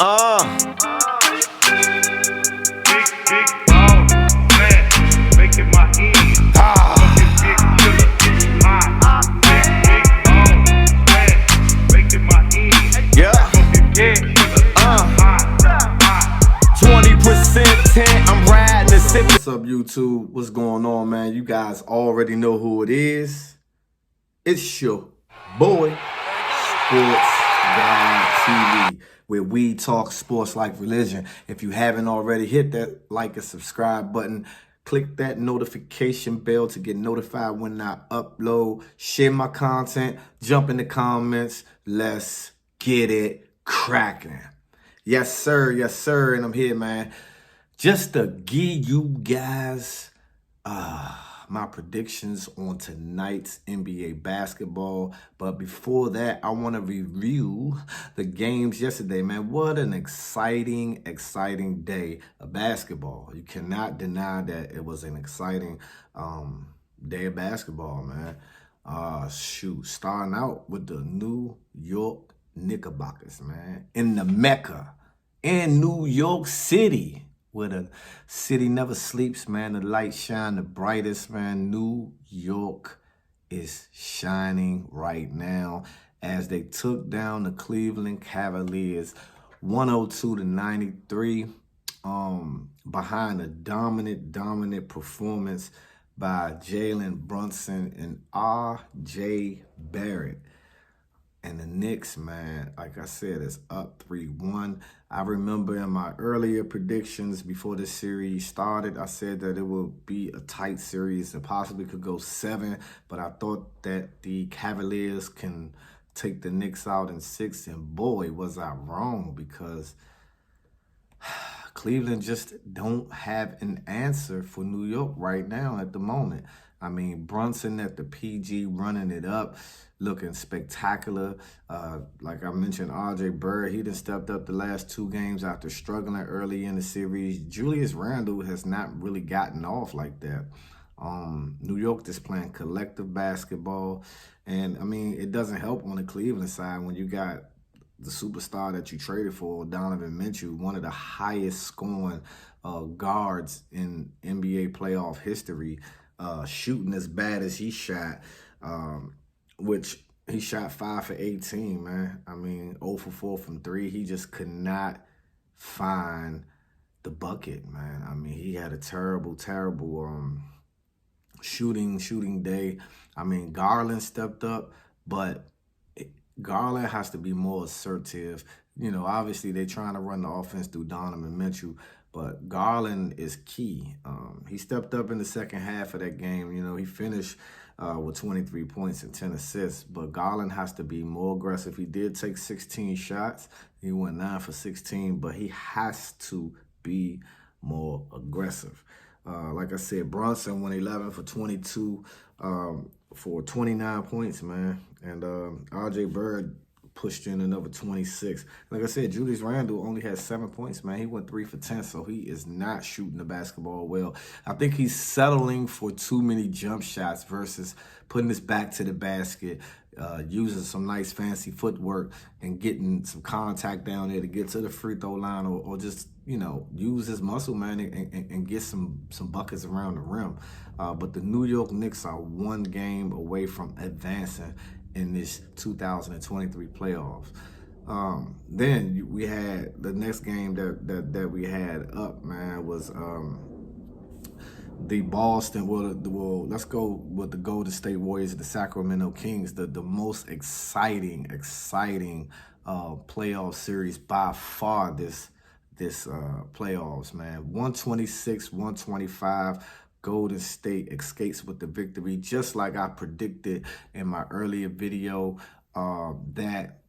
Uh, Big ball, fat, making my end. Fucking big killer, hot. Big ball, fat, making my end. yeah, Fucking big killer, hot. 20% tent, I'm riding and sipping. What's up, YouTube? What's going on, man? You guys already know who it is. It's your boy, Sports God TV, where we talk sports like religion. If you haven't already, hit that like and subscribe button. Click that notification bell to get notified when I upload. Share my content. Jump in the comments. Let's get it cracking. Yes, sir. Yes, sir. And I'm here, man, just to give you guys my predictions on tonight's NBA basketball. But before that, I want to review the games yesterday, man. What an exciting day of basketball. You cannot deny that it was an exciting day of basketball, man. Starting out with the New York Knickerbockers, man, in the Mecca, in New York City, where the city never sleeps, man. The light shine the brightest, man. New York is shining right now as they took down the Cleveland Cavaliers 102-93, behind a dominant performance by Jalen Brunson and R.J. Barrett. And the Knicks, man, like I said, is up 3-1. I remember in my earlier predictions before the series started, I said that it would be a tight series and possibly could go 7. But I thought that the Cavaliers can take the Knicks out in 6. And boy, was I wrong, because Cleveland just don't have an answer for New York right now at the moment. I mean, Brunson at the PG running it up, looking spectacular. Like I mentioned, R.J. Barrett, he done stepped up the last 2 games after struggling early in the series. Julius Randle has not really gotten off like that. New York is playing collective basketball. And, I mean, it doesn't help on the Cleveland side when you got the superstar that you traded for, Donovan Mitchell, one of the highest scoring guards in NBA playoff history, shooting as bad as he shot, which he shot 5 for 18, man. I mean, 0 for 4 from 3. He just could not find the bucket, man. I mean, he had a terrible shooting day. I mean, Garland stepped up, but Garland has to be more assertive. You know, obviously they're trying to run the offense through Donovan Mitchell, but Garland is key. He stepped up in the second half of that game. You know, he finished with 23 points and 10 assists, but Garland has to be more aggressive. He did take 16 shots. He went 9 for 16, but he has to be more aggressive. Like I said, Brunson went 11 for 22 for 29 points, man. And R.J. Barrett pushed in another 26. Like I said, Julius Randle only had 7 points, man. He went 3 for 10, so he is not shooting the basketball well. I think he's settling for too many jump shots versus putting his back to the basket, using some nice fancy footwork and getting some contact down there to get to the free throw line, or just, you know, use his muscle, man, and get some buckets around the rim. But the New York Knicks are 1 game away from advancing in this 2023 playoffs. Then we had the next game that we had up, man, was the Boston, let's go with the Golden State Warriors and the Sacramento Kings, the most exciting playoff series by far this playoffs, man. 126-125. Golden State escapes with the victory, just like I predicted in my earlier video, that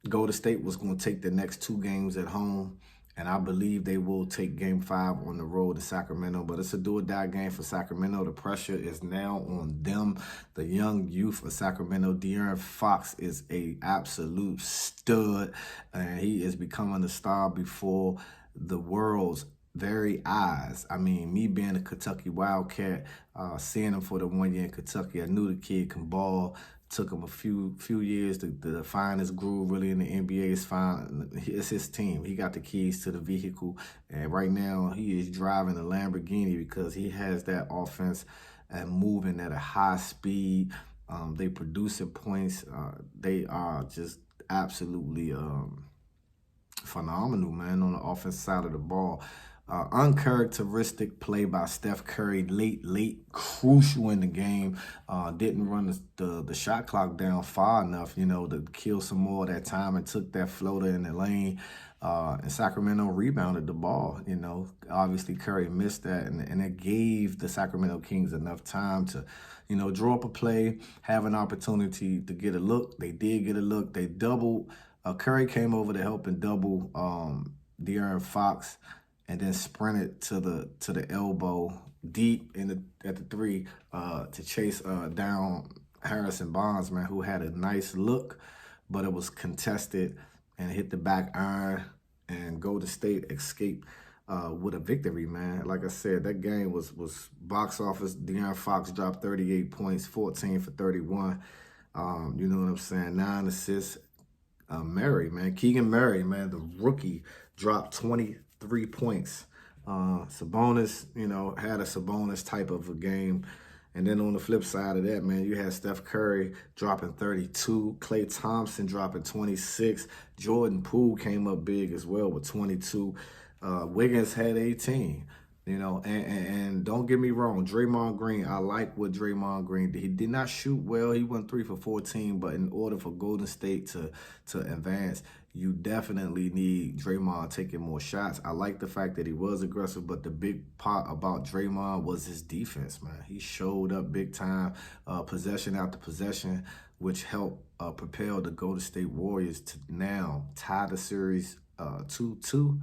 Golden State was going to take the next 2 games at home. And I believe they will take Game 5 on the road to Sacramento. But it's a do-or-die game for Sacramento. The pressure is now on them. The young youth of Sacramento, De'Aaron Fox, is a absolute stud. And he is becoming the star before the world's very eyes. I mean, me being a Kentucky Wildcat, seeing him for the 1 year in Kentucky, I knew the kid can ball. Took him a few years to find his groove really in the NBA. It's his team. He got the keys to the vehicle. And right now he is driving a Lamborghini because he has that offense and moving at a high speed. They producing points. They are just absolutely phenomenal, man, on the offensive side of the ball. Uncharacteristic play by Steph Curry, late, crucial in the game. Didn't run the shot clock down far enough, to kill some more of that time, and took that floater in the lane. And Sacramento rebounded the ball. Obviously Curry missed that, and it gave the Sacramento Kings enough time to, draw up a play, have an opportunity to get a look. They did get a look. They doubled. Curry came over to help and double De'Aaron Fox, and then sprinted to the elbow deep at the three to chase down Harrison Barnes, man, who had a nice look, but it was contested and hit the back iron, and Golden State escaped with a victory, man. Like I said, that game was box office. De'Aaron Fox dropped 38 points, 14 for 31. You know what I'm saying? 9 assists. Keegan Murray, man, the rookie, dropped 23 points. Sabonis, had a Sabonis type of a game. And then on the flip side of that, man, you had Steph Curry dropping 32, Klay Thompson dropping 26, Jordan Poole came up big as well with 22, Wiggins had 18. And don't get me wrong, Draymond Green, I like what Draymond Green did. He did not shoot well. He went 3 for 14, but in order for Golden State to advance, you definitely need Draymond taking more shots. I like the fact that he was aggressive, but the big part about Draymond was his defense, man. He showed up big time, possession after possession, which helped propel the Golden State Warriors to now tie the series 2-2.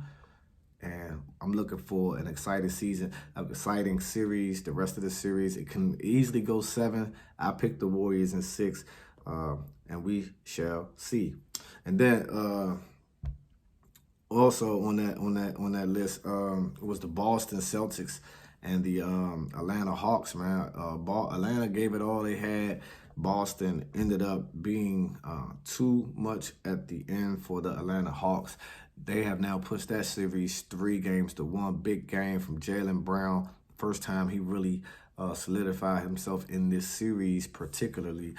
And I'm looking for an exciting season, an exciting series. The rest of the series, it can easily go 7. I picked the Warriors in 6, and we shall see. And then also on that list was the Boston Celtics and the Atlanta Hawks, man. Atlanta gave it all they had. Boston ended up being too much at the end for the Atlanta Hawks. They have now pushed that series 3-1. Big game from Jaylen Brown. First time he really solidified himself in this series particularly.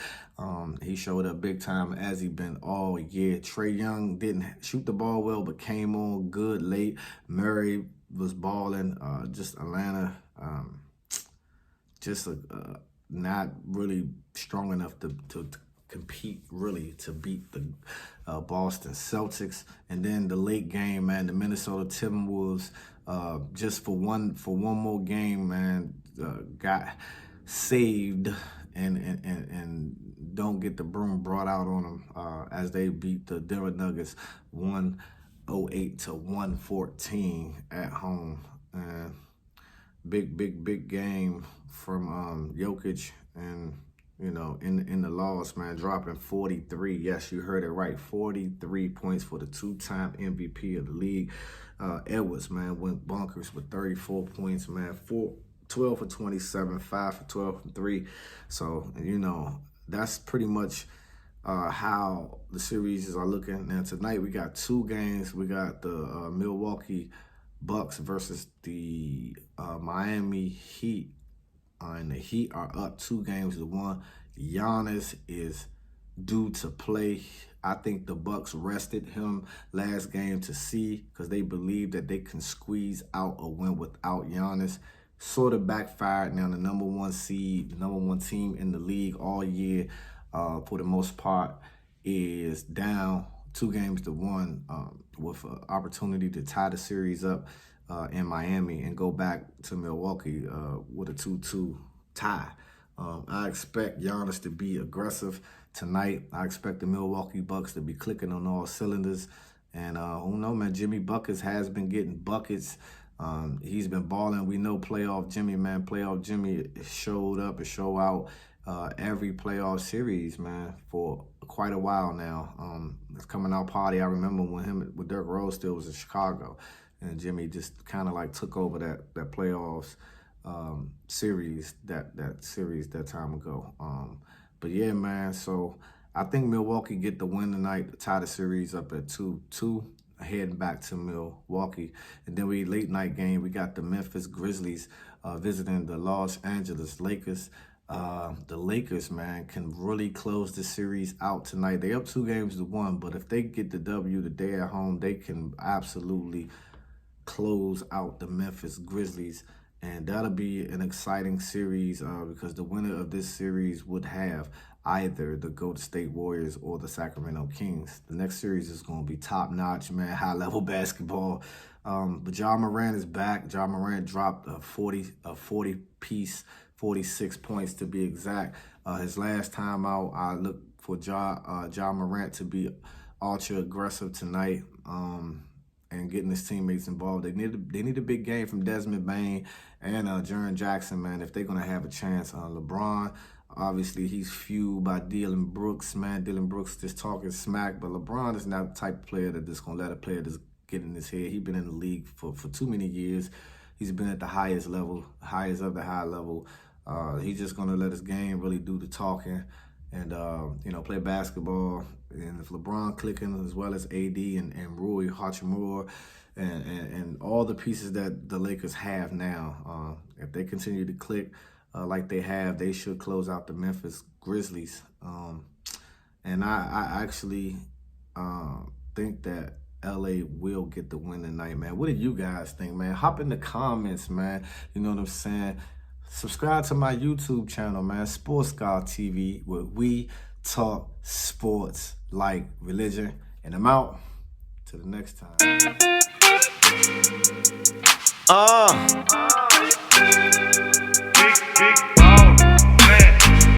He showed up big time as he been all year. Trae Young didn't shoot the ball well, but came on good late. Murray was balling. Just Atlanta, not really strong enough to compete really to beat the Boston Celtics. And then the late game, man, the Minnesota Timberwolves, just for one more game, man, got saved and don't get the broom brought out on them as they beat the Denver Nuggets 108-114 at home. And big game from Jokic, and in the loss, man, dropping 43. Yes, you heard it right. 43 points for the 2-time MVP of the league. Edwards, man, went bonkers with 34 points, man. 12 for 27, 5 for 12 from 3. So, that's pretty much how the series are looking. Now, tonight we got 2 games. We got the Milwaukee Bucks versus the Miami Heat. And the Heat are up 2-1. Giannis is due to play. I think the Bucks rested him last game to see, because they believe that they can squeeze out a win without Giannis. Sort of backfired. Now the number 1 seed, the number 1 team in the league all year, for the most part, is down 2-1 with an opportunity to tie the series up in Miami and go back to Milwaukee with a 2-2 tie. I expect Giannis to be aggressive tonight. I expect the Milwaukee Bucks to be clicking on all cylinders. And who knows, man, Jimmy Buckets has been getting buckets. He's been balling. We know playoff Jimmy, man. Playoff Jimmy showed up and show out every playoff series, man, for quite a while now. It's coming out party. I remember when Derrick Rose still was in Chicago, and Jimmy just kind of like took over that playoffs series that time ago. But yeah, man, so I think Milwaukee get the win tonight, tie the series up at 2-2, heading back to Milwaukee. And then late night game, we got the Memphis Grizzlies visiting the Los Angeles Lakers. The Lakers, man, can really close the series out tonight. They up 2-1, but if they get the W today at home, they can absolutely close out the Memphis Grizzlies. And that'll be an exciting series because the winner of this series would have either the Golden State Warriors or the Sacramento Kings. The next series is going to be top-notch, man, high-level basketball. But Ja Morant is back. Ja Morant dropped a 40-piece, 46 points to be exact. His last time out, I looked for Ja Morant to be ultra-aggressive tonight. And getting his teammates involved. They need a big game from Desmond Bane and Jaren Jackson, man, if they're going to have a chance. LeBron, obviously, he's fueled by Dillon Brooks, man. Dillon Brooks just talking smack, but LeBron is not the type of player that just going to let a player just get in his head. He's been in the league for too many years. He's been at the highest level, highest of the high level. He's just going to let his game really do the talking and, play basketball. And if LeBron clicking as well as AD and Rui Hachimura and all the pieces that the Lakers have now, if they continue to click like they have, they should close out the Memphis Grizzlies. And I actually think that LA will get the win tonight, man. What do you guys think, man? Hop in the comments, man. You know what I'm saying? Subscribe to my YouTube channel, man, Sports Scholar TV, where we talk sports like religion. And I'm out. Till the next time.